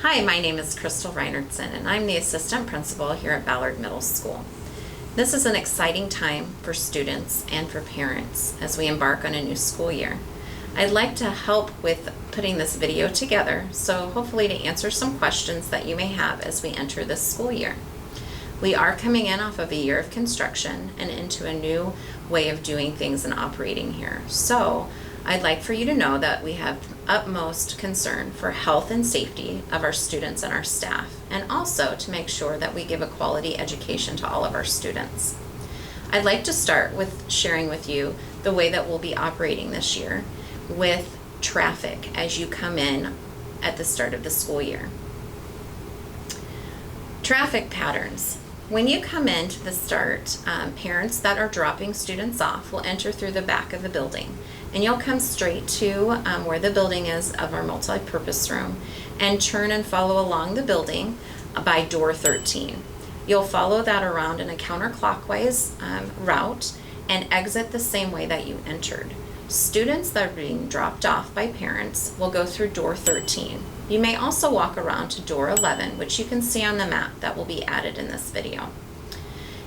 Hi, my name is Crystal Reinertson, and I'm the assistant principal here at Ballard Middle School. This is an exciting time for students and for parents as we embark on a new school year. I'd like to help with putting this video together, so hopefully to answer some questions that you may have as we enter this school year. We are coming in off of a year of construction and into a new way of doing things and operating here. So I'd like for you to know that we have utmost concern for health and safety of our students and our staff, and also to make sure that we give a quality education to all of our students. I'd like to start with sharing with you the way that we'll be operating this year with traffic as you come in at the start of the school year. Traffic patterns. When you come in to the start, parents that are dropping students off will enter through the back of the building, and you'll come straight to where the building is of our multi-purpose room and turn and follow along the building by door 13. You'll follow that around in a counterclockwise route and exit the same way that you entered. Students that are being dropped off by parents will go through door 13. You may also walk around to door 11, which you can see on the map that will be added in this video.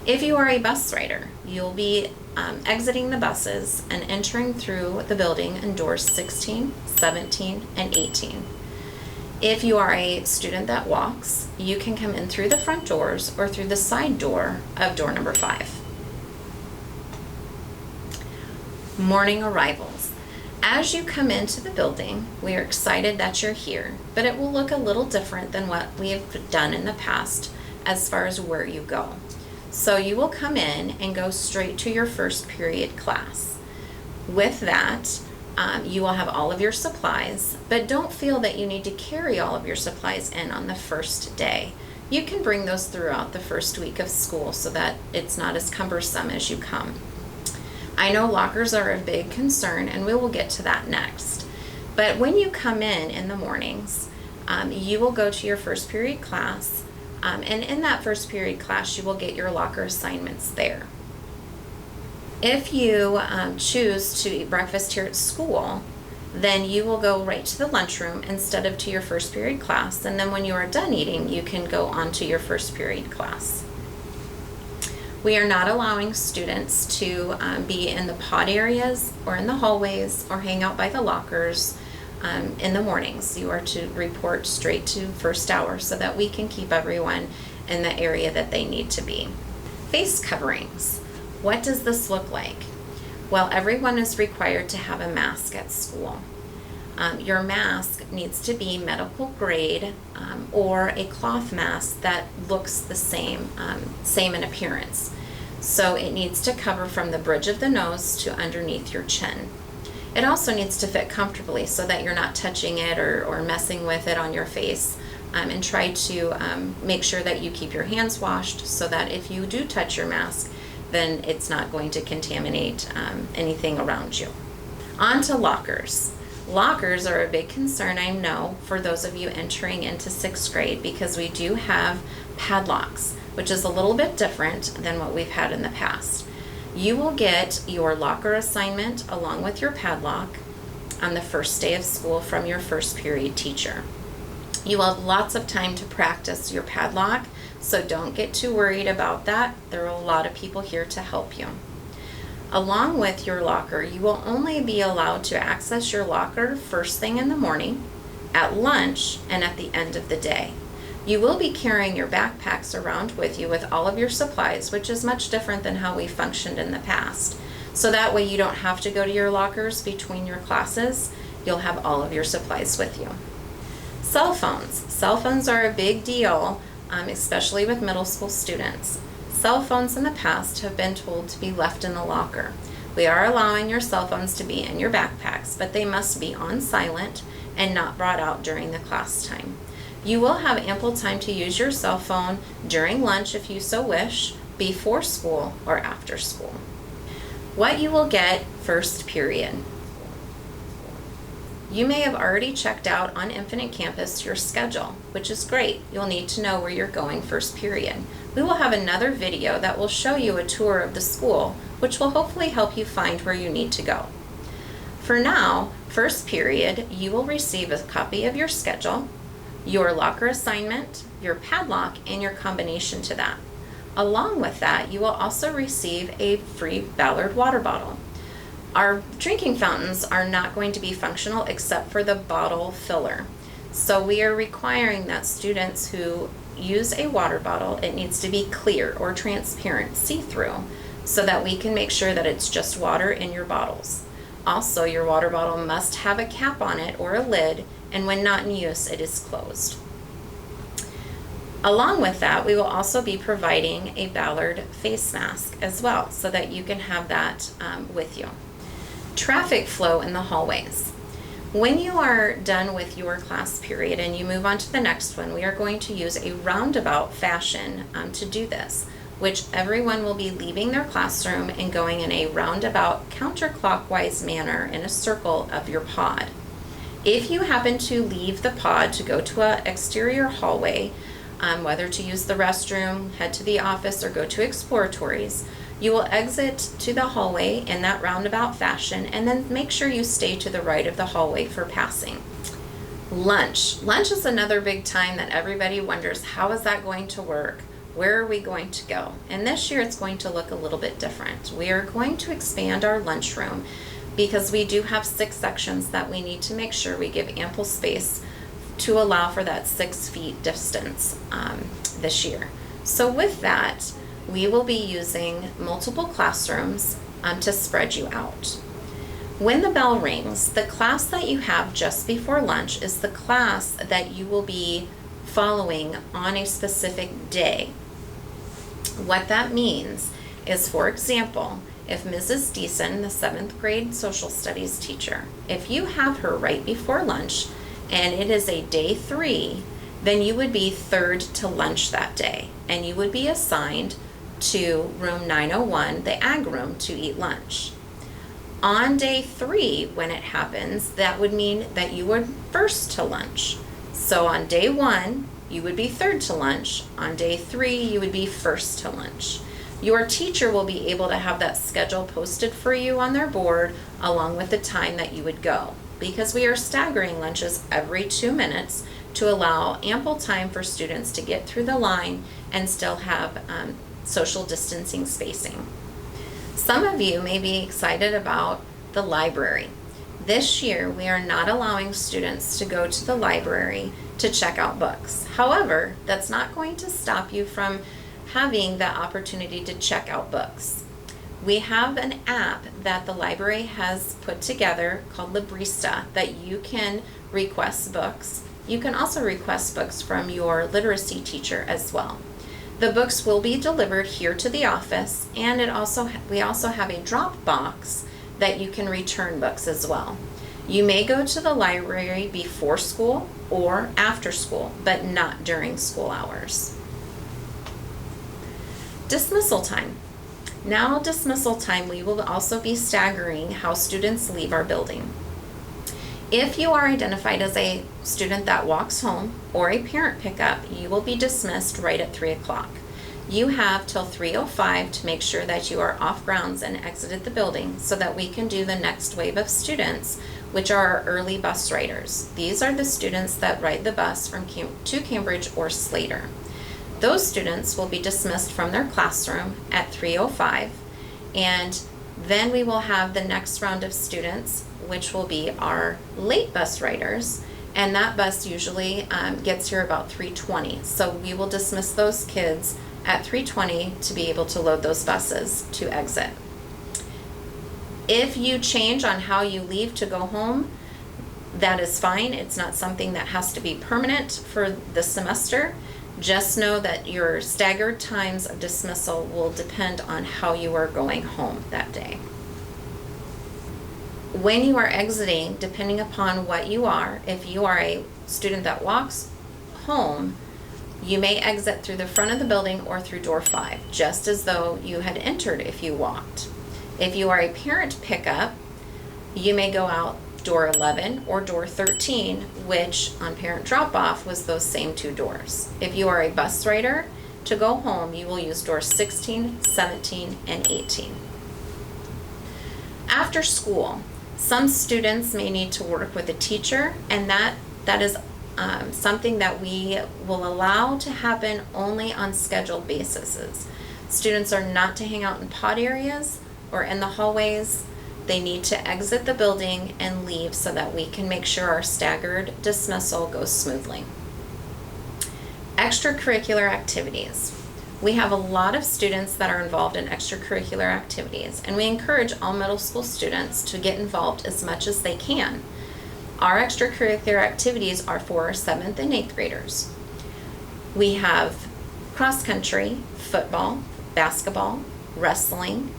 If you are a bus rider, you'll be exiting the buses and entering through the building in doors 16, 17, and 18. If you are a student that walks, you can come in through the front doors or through the side door of door number 5. Morning arrivals. As you come into the building, we are excited that you're here, but it will look a little different than what we have done in the past as far as where you go. So you will come in and go straight to your first period class. With that, you will have all of your supplies, but don't feel that you need to carry all of your supplies in on the first day. You can bring those throughout the first week of school so that it's not as cumbersome as you come. I know lockers are a big concern, and we will get to that next. But when you come in the mornings, you will go to your first period class, and in that first period class, you will get your locker assignments there. If you choose to eat breakfast here at school, then you will go right to the lunchroom instead of to your first period class, and then when you are done eating, you can go on to your first period class. We are not allowing students to be in the pod areas or in the hallways or hang out by the lockers in the mornings. You are to report straight to first hour so that we can keep everyone in the area that they need to be. Face coverings. What does this look like? Well, everyone is required to have a mask at school. Your mask needs to be medical grade or a cloth mask that looks the same in appearance. So it needs to cover from the bridge of the nose to underneath your chin. It also needs to fit comfortably so that you're not touching it or messing with it on your face. And try to make sure that you keep your hands washed so that if you do touch your mask, then it's not going to contaminate anything around you. On to lockers. Lockers are a big concern, I know, for those of you entering into 6th grade because we do have padlocks, which is a little bit different than what we've had in the past. You will get your locker assignment along with your padlock on the first day of school from your first period teacher. You will have lots of time to practice your padlock, so don't get too worried about that. There are a lot of people here to help you. Along with your locker, you will only be allowed to access your locker first thing in the morning, at lunch, and at the end of the day. You will be carrying your backpacks around with you with all of your supplies, which is much different than how we functioned in the past. So that way you don't have to go to your lockers between your classes. You'll have all of your supplies with you. Cell phones. Cell phones are a big deal, especially with middle school students. Cell phones in the past have been told to be left in the locker. We are allowing your cell phones to be in your backpacks, but they must be on silent and not brought out during the class time. You will have ample time to use your cell phone during lunch if you so wish, before school or after school. What you will get first period. You may have already checked out on Infinite Campus your schedule, which is great. You'll need to know where you're going first period. We will have another video that will show you a tour of the school, which will hopefully help you find where you need to go. For now, first period, you will receive a copy of your schedule, your locker assignment, your padlock, and your combination to that. Along with that, you will also receive a free Ballard water bottle. Our drinking fountains are not going to be functional except for the bottle filler. So we are requiring that students who use a water bottle, it needs to be clear or transparent, see-through, so that we can make sure that it's just water in your bottles. Also, your water bottle must have a cap on it or a lid, and when not in use, it is closed. Along with that, we will also be providing a Ballard face mask as well, so that you can have that with you. Traffic flow in the hallways. When you are done with your class period and you move on to the next one, we are going to use a roundabout fashion to do this, which everyone will be leaving their classroom and going in a roundabout counterclockwise manner in a circle of your pod. If you happen to leave the pod to go to an exterior hallway, whether to use the restroom, head to the office, or go to exploratories, you will exit to the hallway in that roundabout fashion and then make sure you stay to the right of the hallway for passing. Lunch. Lunch is another big time that everybody wonders, how is that going to work? Where are we going to go? And this year it's going to look a little bit different. We are going to expand our lunchroom because we do have 6 sections that we need to make sure we give ample space to allow for that 6 feet distance this year. So with that, we will be using multiple classrooms to spread you out. When the bell rings, the class that you have just before lunch is the class that you will be following on a specific day. What that means is, for example, if Mrs. Deason, the 7th grade social studies teacher, if you have her right before lunch and it is a day 3, then you would be 3rd to lunch that day, and you would be assigned to room 901, the ag room, to eat lunch. On day 3, when it happens, that would mean that you were 1st to lunch. So on day 1, you would be 3rd to lunch. On day 3, you would be 1st to lunch. Your teacher will be able to have that schedule posted for you on their board along with the time that you would go, because we are staggering lunches every 2 minutes to allow ample time for students to get through the line and still have social distancing spacing. Some of you may be excited about the library. This year, we are not allowing students to go to the library to check out books. However, that's not going to stop you from having the opportunity to check out books. We have an app that the library has put together called Librista that you can request books. You can also request books from your literacy teacher as well. The books will be delivered here to the office, and we also have a drop box that you can return books as well. You may go to the library before school or after school, but not during school hours. Dismissal time. Now, dismissal time, we will also be staggering how students leave our building. If you are identified as a student that walks home or a parent pickup, you will be dismissed right at 3 o'clock. You have till 3:05 to make sure that you are off grounds and exited the building so that we can do the next wave of students, which are our early bus riders. These are the students that ride the bus to Cambridge or Slater. Those students will be dismissed from their classroom at 3:05, and then we will have the next round of students, which will be our late bus riders, and that bus usually gets here about 3:20. So we will dismiss those kids at 3:20 to be able to load those buses to exit. If you change on how you leave to go home, that is fine. It's not something that has to be permanent for the semester. Just know that your staggered times of dismissal will depend on how you are going home that day. When you are exiting, depending upon what you are, if you are a student that walks home, you may exit through the front of the building or through door 5, just as though you had entered if you walked. If you are a parent pickup, you may go out door 11 or door 13, which on parent drop-off was those same 2 doors. If you are a bus rider, to go home, you will use doors 16, 17, and 18. After school, some students may need to work with a teacher, and that is something that we will allow to happen only on scheduled basis. Students are not to hang out in pod areas or in the hallways. They need to exit the building and leave so that we can make sure our staggered dismissal goes smoothly. Extracurricular activities. We have a lot of students that are involved in extracurricular activities, and we encourage all middle school students to get involved as much as they can. Our extracurricular activities are for 7th and 8th graders. We have cross country, football, basketball, wrestling.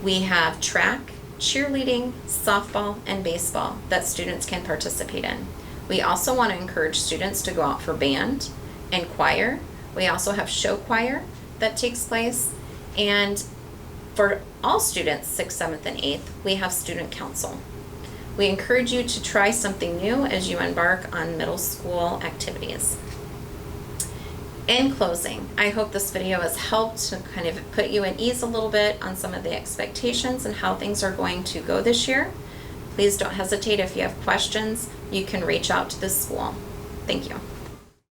We have track, cheerleading, softball, and baseball that students can participate in. We also want to encourage students to go out for band and choir. We also have show choir that takes place. And for all students, 6th, 7th, and 8th, we have student council. We encourage you to try something new as you embark on middle school activities. In closing, I hope this video has helped to kind of put you at ease a little bit on some of the expectations and how things are going to go this year. Please don't hesitate if you have questions. You can reach out to the school. Thank you.